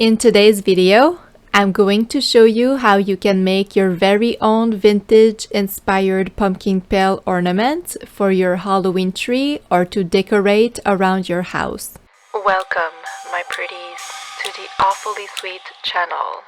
In today's video, I'm going to show you how you can make your very own vintage-inspired pumpkin pail ornament for your Halloween tree or to decorate around your house. Welcome, my pretties, to the Awfully Sweet channel.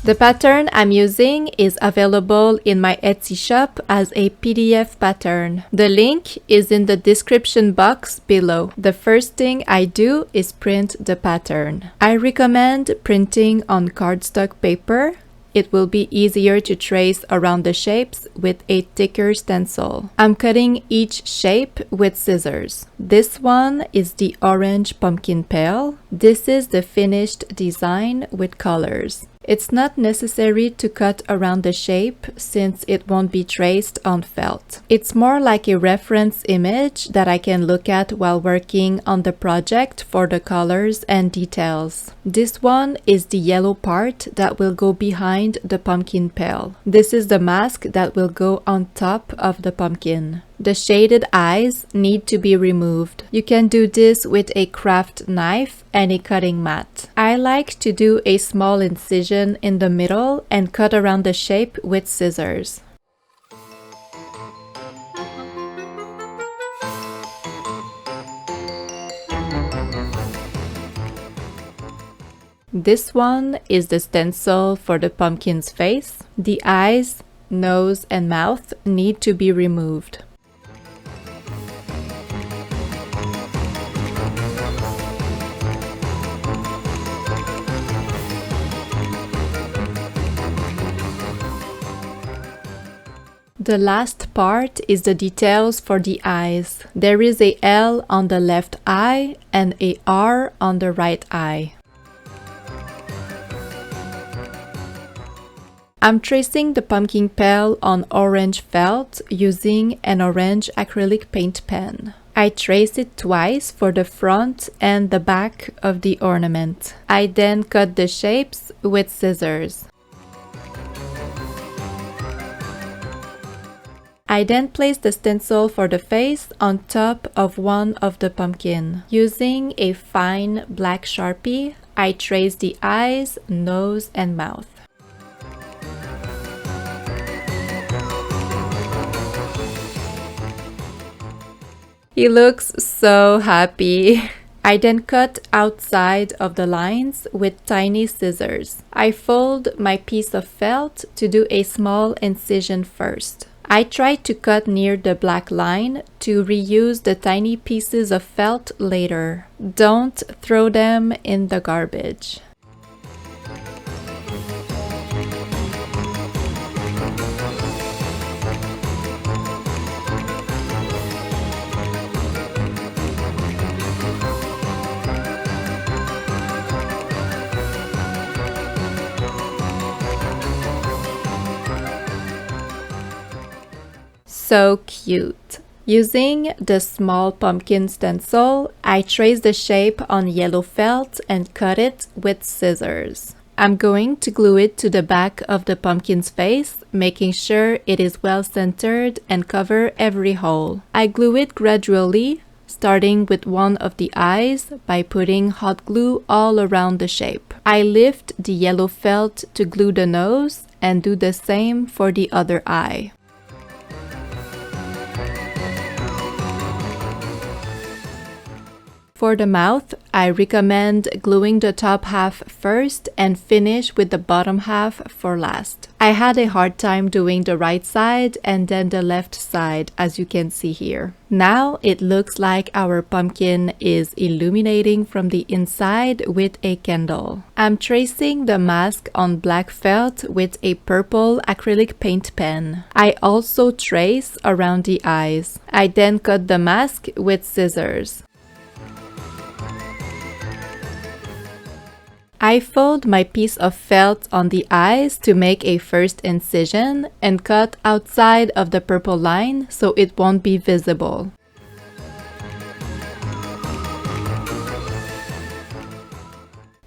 The pattern I'm using is available in my Etsy shop as a PDF pattern. The link is in the description box below. The first thing I do is print the pattern. I recommend printing on cardstock paper. It will be easier to trace around the shapes with a thicker stencil. I'm cutting each shape with scissors. This one is the orange pumpkin pail. This is the finished design with colors. It's not necessary to cut around the shape since it won't be traced on felt. It's more like a reference image that I can look at while working on the project for the colors and details. This one is the yellow part that will go behind the pumpkin pail. This is the mask that will go on top of the pumpkin. The shaded eyes need to be removed. You can do this with a craft knife and a cutting mat. I like to do a small incision in the middle and cut around the shape with scissors. This one is the stencil for the pumpkin's face. The eyes, nose, and mouth need to be removed. The last part is the details for the eyes. There is a L on the left eye and a R on the right eye. I'm tracing the pumpkin pail on orange felt using an orange acrylic paint pen. I trace it twice for the front and the back of the ornament. I then cut the shapes with scissors. I then place the stencil for the face on top of one of the pumpkin. Using a fine black Sharpie, I trace the eyes, nose, and mouth. He looks so happy. I then cut outside of the lines with tiny scissors. I fold my piece of felt to do a small incision first. I try to cut near the black line to reuse the tiny pieces of felt later. Don't throw them in the garbage. So cute! Using the small pumpkin stencil, I trace the shape on yellow felt and cut it with scissors. I'm going to glue it to the back of the pumpkin's face, making sure it is well centered and cover every hole. I glue it gradually, starting with one of the eyes by putting hot glue all around the shape. I lift the yellow felt to glue the nose and do the same for the other eye. For the mouth, I recommend gluing the top half first and finish with the bottom half for last. I had a hard time doing the right side and then the left side, as you can see here. Now it looks like our pumpkin is illuminating from the inside with a candle. I'm tracing the mask on black felt with a purple acrylic paint pen. I also trace around the eyes. I then cut the mask with scissors. I fold my piece of felt on the eyes to make a first incision and cut outside of the purple line so it won't be visible.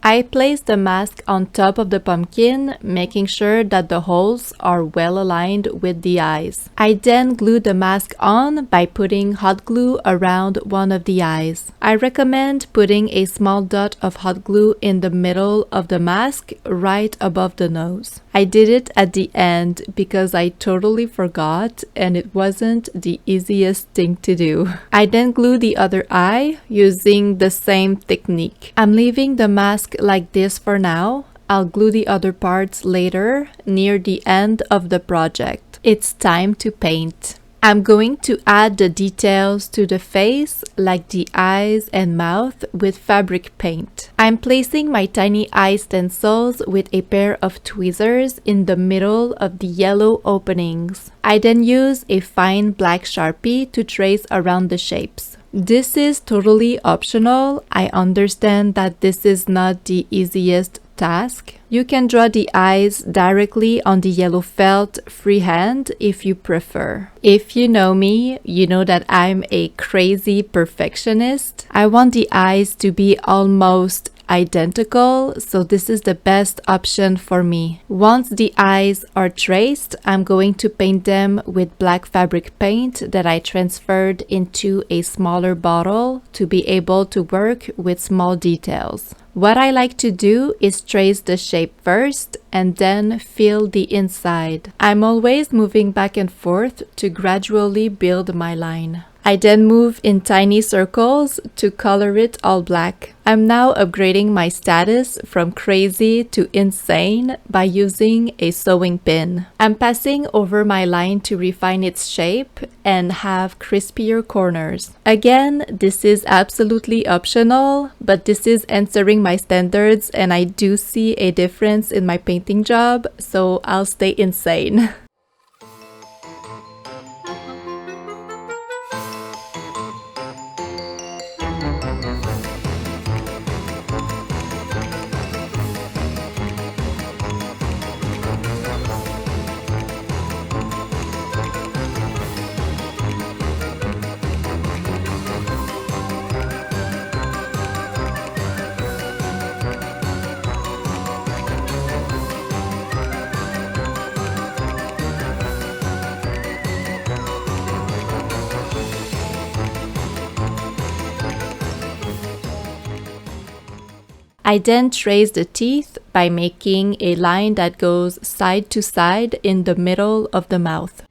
I place the mask on top of the pumpkin, making sure that the holes are well aligned with the eyes. I then glue the mask on by putting hot glue around one of the eyes. I recommend putting a small dot of hot glue in the middle of the mask right above the nose. I did it at the end because I totally forgot and it wasn't the easiest thing to do. I then glue the other eye using the same technique. I'm leaving the mask like this for now. I'll glue the other parts later near the end of the project. It's time to paint. I'm going to add the details to the face, like the eyes and mouth, with fabric paint. I'm placing my tiny eye stencils with a pair of tweezers in the middle of the yellow openings. I then use a fine black Sharpie to trace around the shapes. This is totally optional. I understand that this is not the easiest task. You can draw the eyes directly on the yellow felt freehand if you prefer. If you know me, you know that I'm a crazy perfectionist. I want the eyes to be almost identical, so this is the best option for me. Once the eyes are traced, I'm going to paint them with black fabric paint that I transferred into a smaller bottle to be able to work with small details. What I like to do is trace the shape first and then fill the inside. I'm always moving back and forth to gradually build my line. I then move in tiny circles to color it all black. I'm now upgrading my status from crazy to insane by using a sewing pin. I'm passing over my line to refine its shape and have crispier corners. Again, this is absolutely optional, but this is answering my standards and I do see a difference in my painting job, so I'll stay insane. I then trace the teeth by making a line that goes side to side in the middle of the mouth.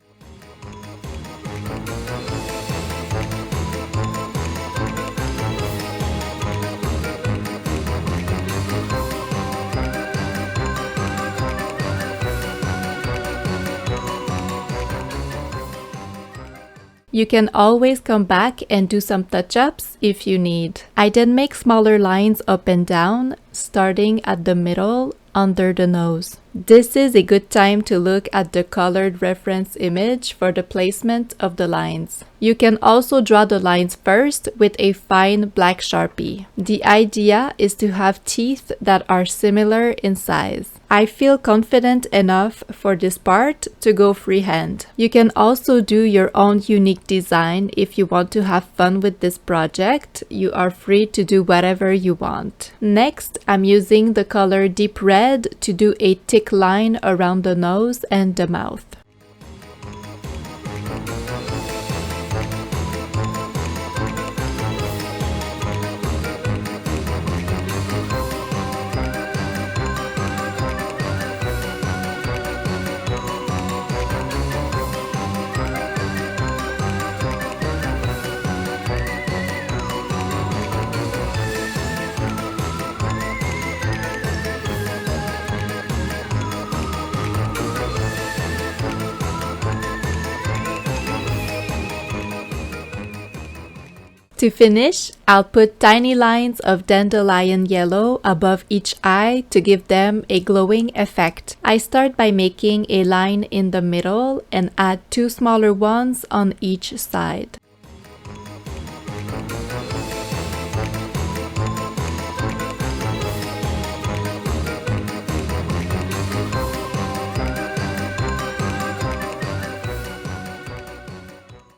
You can always come back and do some touch-ups if you need. I then make smaller lines up and down, starting at the middle under the nose. This is a good time to look at the colored reference image for the placement of the lines. You can also draw the lines first with a fine black Sharpie. The idea is to have teeth that are similar in size. I feel confident enough for this part to go freehand. You can also do your own unique design if you want to have fun with this project. You are free to do whatever you want. Next, I'm using the color Deep Red to do a thick line around the nose and the mouth. To finish, I'll put tiny lines of dandelion yellow above each eye to give them a glowing effect. I start by making a line in the middle and add two smaller ones on each side.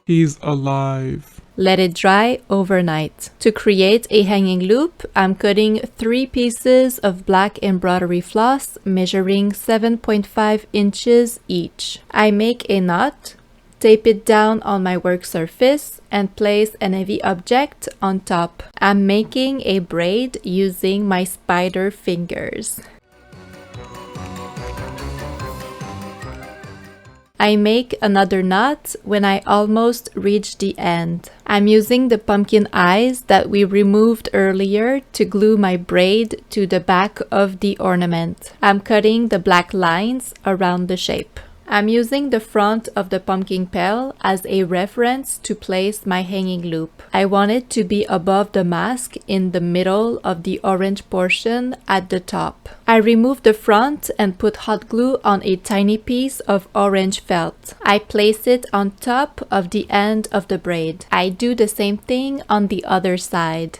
He's alive. Let it dry overnight. To create a hanging loop, I'm cutting 3 pieces of black embroidery floss measuring 7.5 inches each. I make a knot, tape it down on my work surface, and place an heavy object on top. I'm making a braid using my spider fingers. I make another knot when I almost reach the end. I'm using the pumpkin eyes that we removed earlier to glue my braid to the back of the ornament. I'm cutting the black lines around the shape. I'm using the front of the pumpkin pail as a reference to place my hanging loop. I want it to be above the mask in the middle of the orange portion at the top. I remove the front and put hot glue on a tiny piece of orange felt. I place it on top of the end of the braid. I do the same thing on the other side.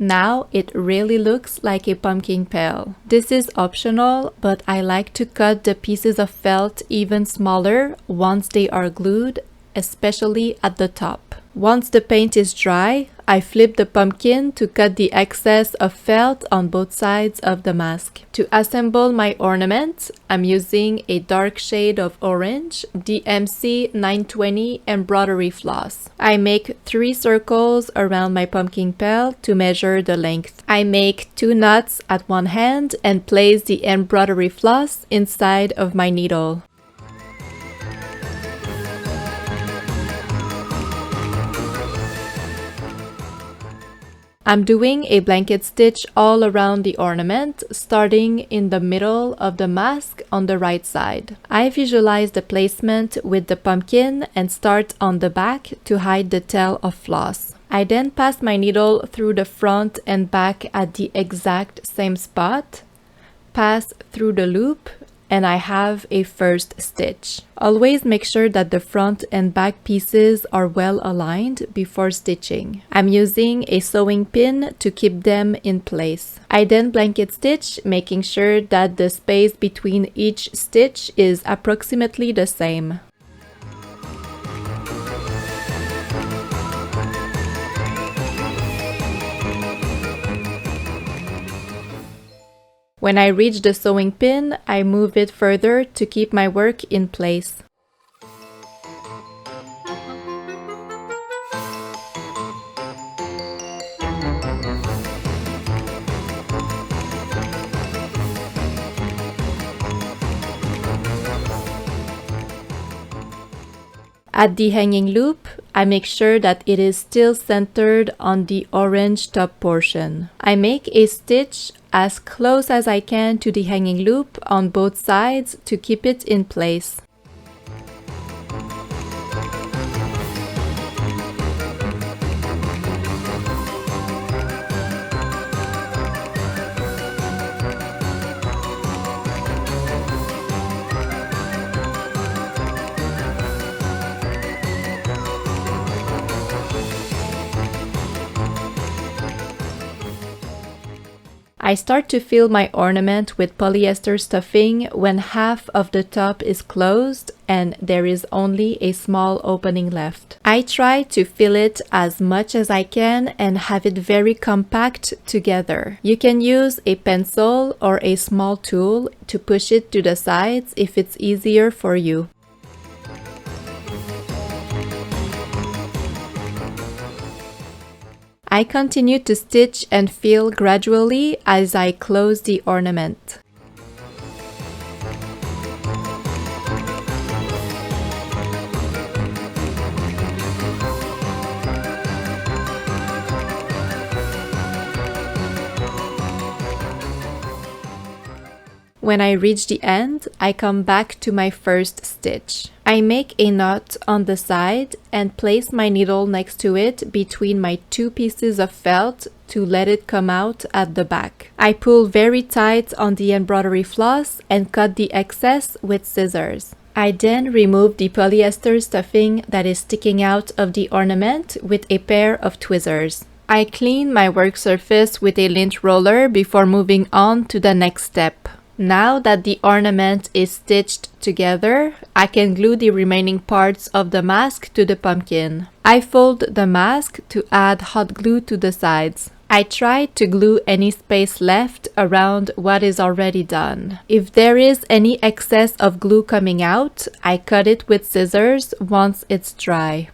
Now it really looks like a pumpkin pail. This is optional, but I like to cut the pieces of felt even smaller once they are glued, especially at the top. Once the paint is dry, I flip the pumpkin to cut the excess of felt on both sides of the mask. To assemble my ornament, I'm using a dark shade of orange, DMC 920 embroidery floss. I make 3 circles around my pumpkin pail to measure the length. I make 2 knots at one hand and place the embroidery floss inside of my needle. I'm doing a blanket stitch all around the ornament, starting in the middle of the mask on the right side. I visualize the placement with the pumpkin and start on the back to hide the tail of floss. I then pass my needle through the front and back at the exact same spot, pass through the loop, and I have a first stitch. Always make sure that the front and back pieces are well aligned before stitching. I'm using a sewing pin to keep them in place. I then blanket stitch, making sure that the space between each stitch is approximately the same. When I reach the sewing pin, I move it further to keep my work in place. At the hanging loop, I make sure that it is still centered on the orange top portion. I make a stitch as close as I can to the hanging loop on both sides to keep it in place. I start to fill my ornament with polyester stuffing when half of the top is closed and there is only a small opening left. I try to fill it as much as I can and have it very compact together. You can use a pencil or a small tool to push it to the sides if it's easier for you. I continue to stitch and fill gradually as I close the ornament. When I reach the end, I come back to my first stitch. I make a knot on the side and place my needle next to it between my 2 pieces of felt to let it come out at the back. I pull very tight on the embroidery floss and cut the excess with scissors. I then remove the polyester stuffing that is sticking out of the ornament with a pair of tweezers. I clean my work surface with a lint roller before moving on to the next step. Now that the ornament is stitched together, I can glue the remaining parts of the mask to the pumpkin. I fold the mask to add hot glue to the sides. I try to glue any space left around what is already done. If there is any excess of glue coming out, I cut it with scissors once it's dry.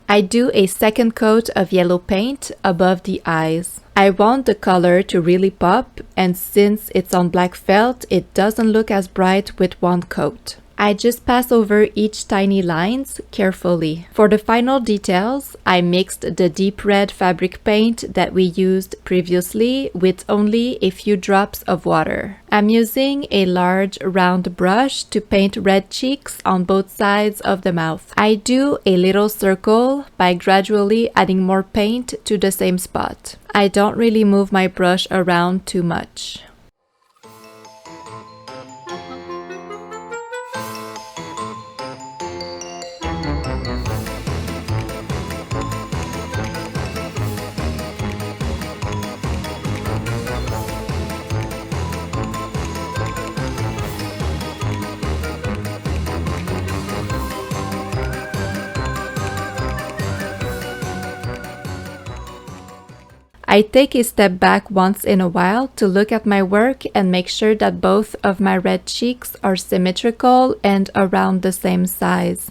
I do a second coat of yellow paint above the eyes. I want the color to really pop, and since it's on black felt, it doesn't look as bright with one coat. I just pass over each tiny lines carefully. For the final details, I mixed the deep red fabric paint that we used previously with only a few drops of water. I'm using a large round brush to paint red cheeks on both sides of the mouth. I do a little circle by gradually adding more paint to the same spot. I don't really move my brush around too much. I take a step back once in a while to look at my work and make sure that both of my red cheeks are symmetrical and around the same size.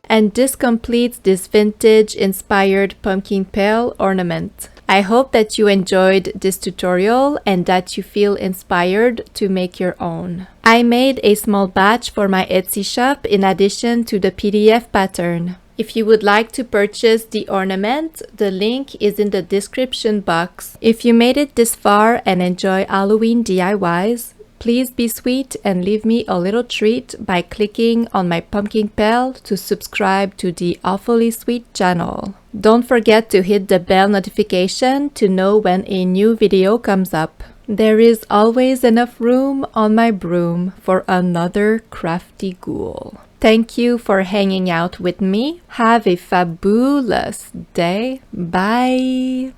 And this completes this vintage-inspired pumpkin pail ornament. I hope that you enjoyed this tutorial and that you feel inspired to make your own. I made a small batch for my Etsy shop in addition to the PDF pattern. If you would like to purchase the ornament, the link is in the description box. If you made it this far and enjoy Halloween DIYs, please be sweet and leave me a little treat by clicking on my pumpkin pail to subscribe to the Awfully Sweet channel. Don't forget to hit the bell notification to know when a new video comes up. There is always enough room on my broom for another crafty ghoul. Thank you for hanging out with me. Have a fabulous day. Bye!